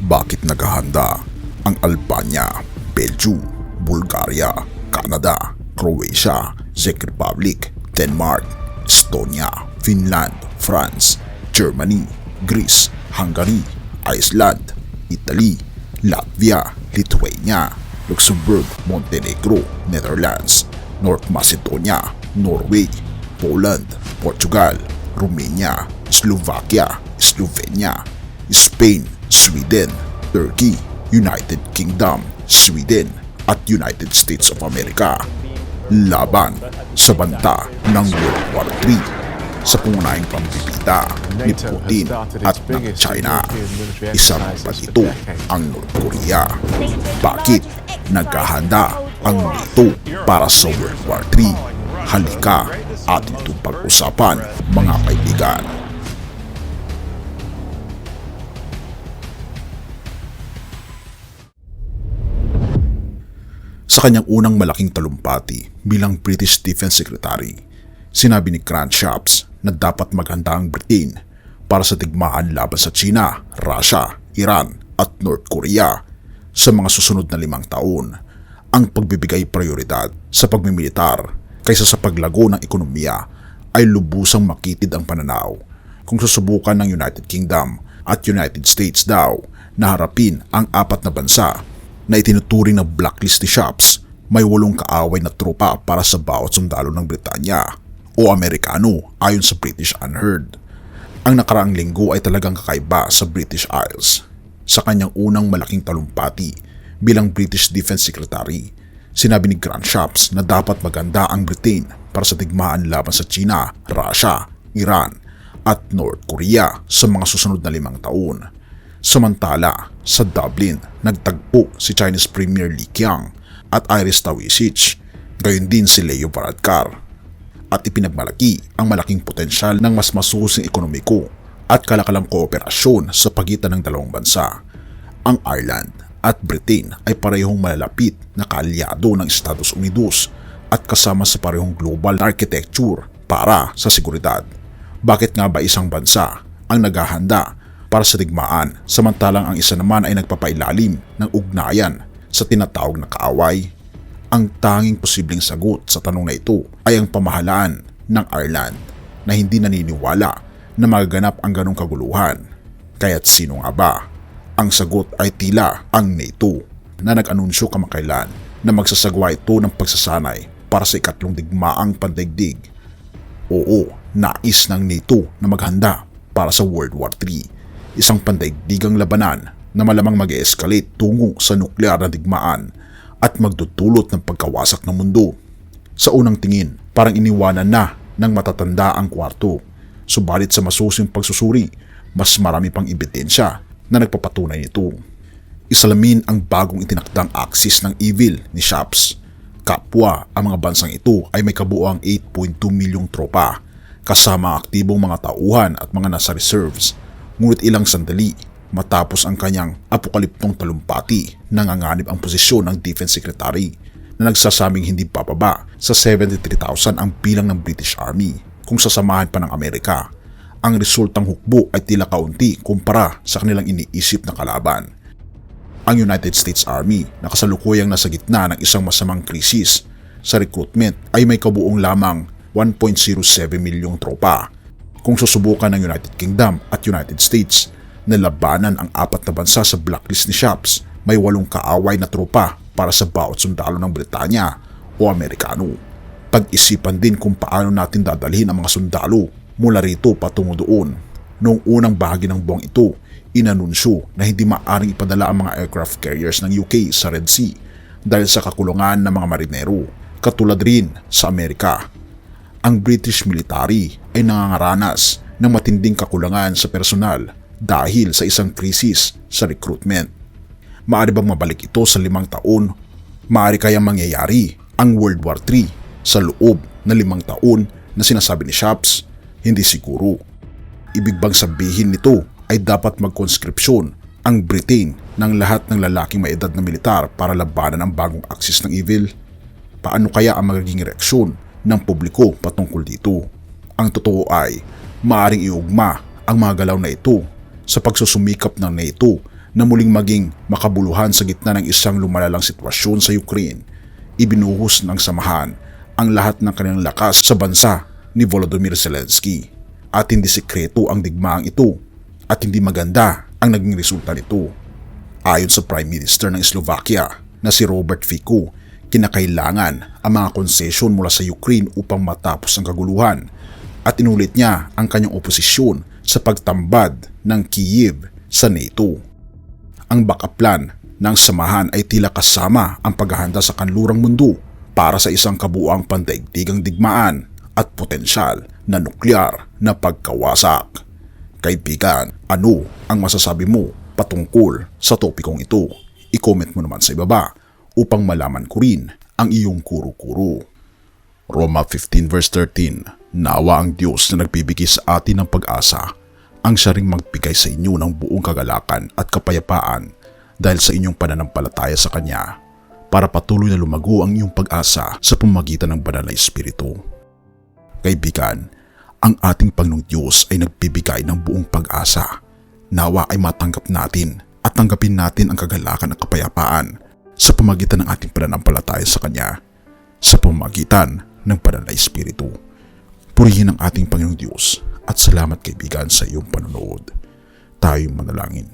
Bakit naghahanda ang Albania, Belgium, Bulgaria, Canada, Croatia, Czech Republic, Denmark, Estonia, Finland, France, Germany, Greece, Hungary, Iceland, Italy, Latvia, Lithuania, Luxembourg, Montenegro, Netherlands, North Macedonia, Norway, Poland, Portugal, Romania, Slovakia, Slovenia, Spain, Sweden, Turkey, United Kingdom, Sweden at United States of America laban sa banta ng World War III sa pangunahing pambibita ni Putin at ng China. Isang pa ito ang North Korea. Bakit naghahanda ang NATO para sa World War III? Halika atin itong pag-usapan, mga kaibigan. Sa kanyang unang malaking talumpati bilang British Defense Secretary, sinabi ni Grant Shapps na dapat maghanda ang Britain para sa digmaan laban sa China, Russia, Iran at North Korea sa mga susunod na 5 taon. Ang pagbibigay prioridad sa pagmimilitar kaysa sa paglago ng ekonomiya ay lubusang makitid ang pananaw kung susubukan ng United Kingdom at United States daw na harapin ang 4 na bansa na itinuturing na blacklist ni Shapps. May 8 kaaway na tropa para sa bawat sundalo ng Britanya o Amerikano ayon sa British Unheard. Ang nakaraang linggo ay talagang kakaiba sa British Isles. Sa kanyang unang malaking talumpati bilang British Defense Secretary, sinabi ni Grant Shapps na dapat maganda ang Britain para sa digmaan laban sa China, Russia, Iran at North Korea sa mga susunod na 5 taon. Samantala, sa Dublin, nagtagpo si Chinese Premier Li Qiang at Iris Tawisic, gayon din si Leo Varadkar, at ipinagmalaki ang malaking potensyal ng mas masusing ekonomiko at kalakalang kooperasyon sa pagitan ng 2 bansa. Ang Ireland at Britain ay parehong malalapit na kaalyado ng Estados Unidos at kasama sa parehong global architecture para sa seguridad. Bakit nga ba isang bansa ang naghahanda para sa digmaan samantalang ang isa naman ay nagpapailalim ng ugnayan sa tinatawag na kaaway? Ang tanging posibleng sagot sa tanong na ito ay ang pamahalaan ng Ireland na hindi naniniwala na magaganap ang ganong kaguluhan. Kaya't sino nga ba? Ang sagot ay tila ang NATO na nag-anunsyo kamakailan na magsasagwa ito ng pagsasanay para sa 2nd digmaang pandaigdig. Oo, nais ng NATO na maghanda para sa World War III. Isang pandaigdigang labanan na malamang mag-escalate tungo sa nuklear na digmaan at magdudulot ng pagkawasak ng mundo. Sa unang tingin, parang iniwanan na ng matatanda ang kwarto. Subalit sa masusing pagsusuri, mas marami pang ebidensya na nagpapatunay nito. Isalamin ang bagong itinakdang axis ng evil ni Shapps. Kapwa ang mga bansang ito ay may kabuuang 8.2 milyong tropa, kasama aktibong mga tauhan at mga nasa reserves. Ngunit ilang sandali matapos ang kanyang apokaliptong talumpati, nanganganib ang posisyon ng Defense Secretary na nagsasabing hindi bababa sa 73,000 ang bilang ng British Army kung sasamahan pa ng Amerika. Ang resultang hukbo ay tila kaunti kumpara sa kanilang iniisip na kalaban. Ang United States Army na kasalukuyang nasa gitna ng isang masamang krisis sa recruitment ay may kabuong lamang 1.07 milyong tropa. Kung susubukan ng United Kingdom at United States na labanan ang 4 na bansa sa blacklist ni Shapps, may 8 kaaway na tropa para sa bawat sundalo ng Britanya o Amerikano. Pag-isipan din kung paano natin dadalhin ang mga sundalo mula rito patungo doon. Noong unang bahagi ng buwang ito, inanunsyo na hindi maaaring ipadala ang mga aircraft carriers ng UK sa Red Sea dahil sa kakulungan ng mga marinero, katulad rin sa Amerika. Ang British military ay nangangaranas ng matinding kakulangan sa personal dahil sa isang krisis sa recruitment. Maaari bang mabalik ito sa 5 taon? Maaari kayang mangyayari ang World War III sa loob na 5 taon na sinasabi ni Shapps? Hindi siguro. Ibig bang sabihin nito ay dapat magkonskripsyon ang Britain ng lahat ng lalaking may edad na militar para labanan ang bagong axis ng evil? Paano kaya ang magiging reaksyon ng publiko patungkol dito? Ang totoo ay maaaring iugma ang mga galaw na ito sa pagsusumikap ng NATO na muling maging makabuluhan sa gitna ng isang lumalalang sitwasyon sa Ukraine. Ibinuhos ng samahan ang lahat ng kanilang lakas sa bansa ni Volodymyr Zelensky at hindi sekreto ang digmaang ito at hindi maganda ang naging resulta nito. Ayon sa Prime Minister ng Slovakia na si Robert Fico, kinakailangan ang mga konsesyon mula sa Ukraine upang matapos ang kaguluhan at inulit niya ang kanyang oposisyon sa pagtambad ng Kyiv sa NATO. Ang backup plan ng samahan ay tila kasama ang paghahanda sa kanlurang mundo para sa isang kabuuang pandaigdigang digmaan at potensyal na nuklear na pagkawasak. Kaibigan, ano ang masasabi mo patungkol sa topikong ito? I-comment mo naman sa ibaba upang malaman ko rin ang iyong kuro-kuro. Roma 15 verse 13, nawa ang Diyos na nagbibigay sa atin ng pag-asa ang siya ring magbigay sa inyo ng buong kagalakan at kapayapaan dahil sa inyong pananampalataya sa Kanya para patuloy na lumago ang iyong pag-asa sa pamamagitan ng banal na Espiritu. Kaibigan, ang ating Panginoong Diyos ay nagbibigay ng buong pag-asa. Nawa ay matanggap natin at tanggapin natin ang kagalakan at kapayapaan sa pamamagitan ng ating pananampalataya sa Kanya sa pamamagitan ng banal na Espiritu. Purihin ang ating Panginoong Diyos at salamat kaibigan sa iyong panonood. Tayo'y manalangin.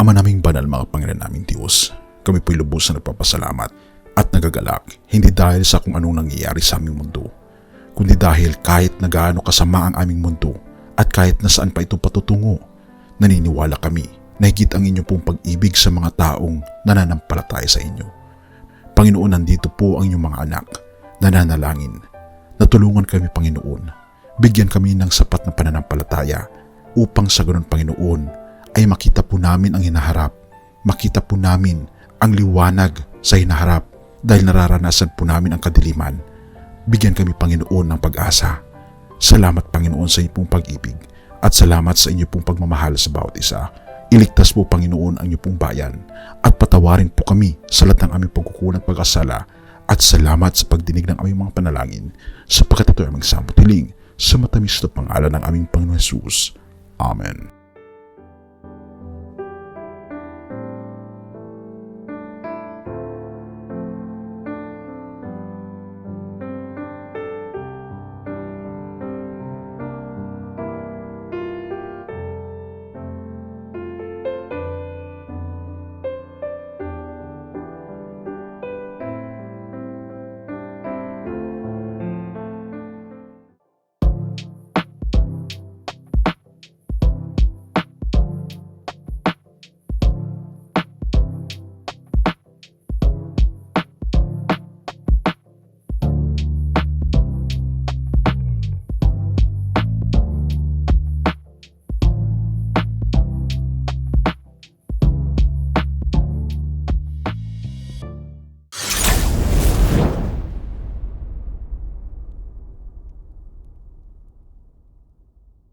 Ama naming banal, mga Panginoon naming Diyos, kami po'y lubos na nagpapasalamat at nagagalak hindi dahil sa kung anong nangyayari sa aming mundo, kundi dahil kahit na gaano kasama ang aming mundo at kahit na saan pa ito patutungo, naniniwala kami na higit ang inyong pong pag-ibig sa mga taong nananampalataya sa inyo. Panginoon, nandito po ang inyong mga anak, nananalangin. Natulungan kami, Panginoon. Bigyan kami ng sapat na pananampalataya upang sa ganun, Panginoon, ay makita po namin ang hinaharap. Makita po namin ang liwanag sa hinaharap dahil nararanasan po namin ang kadiliman. Bigyan kami, Panginoon, ng pag-asa. Salamat, Panginoon, sa inyong pong pag-ibig at salamat sa inyong pong pagmamahal sa bawat isa. Iligtas po, Panginoon, ang inyong pong bayan at patawarin po kami sa lahat ng aming pagkukulang at pag-asala at salamat sa pagdinig ng aming mga panalangin sapagkat ito ay aming samot hiling sa matamis na pangalan ng aming Panginoon Jesus. Amen.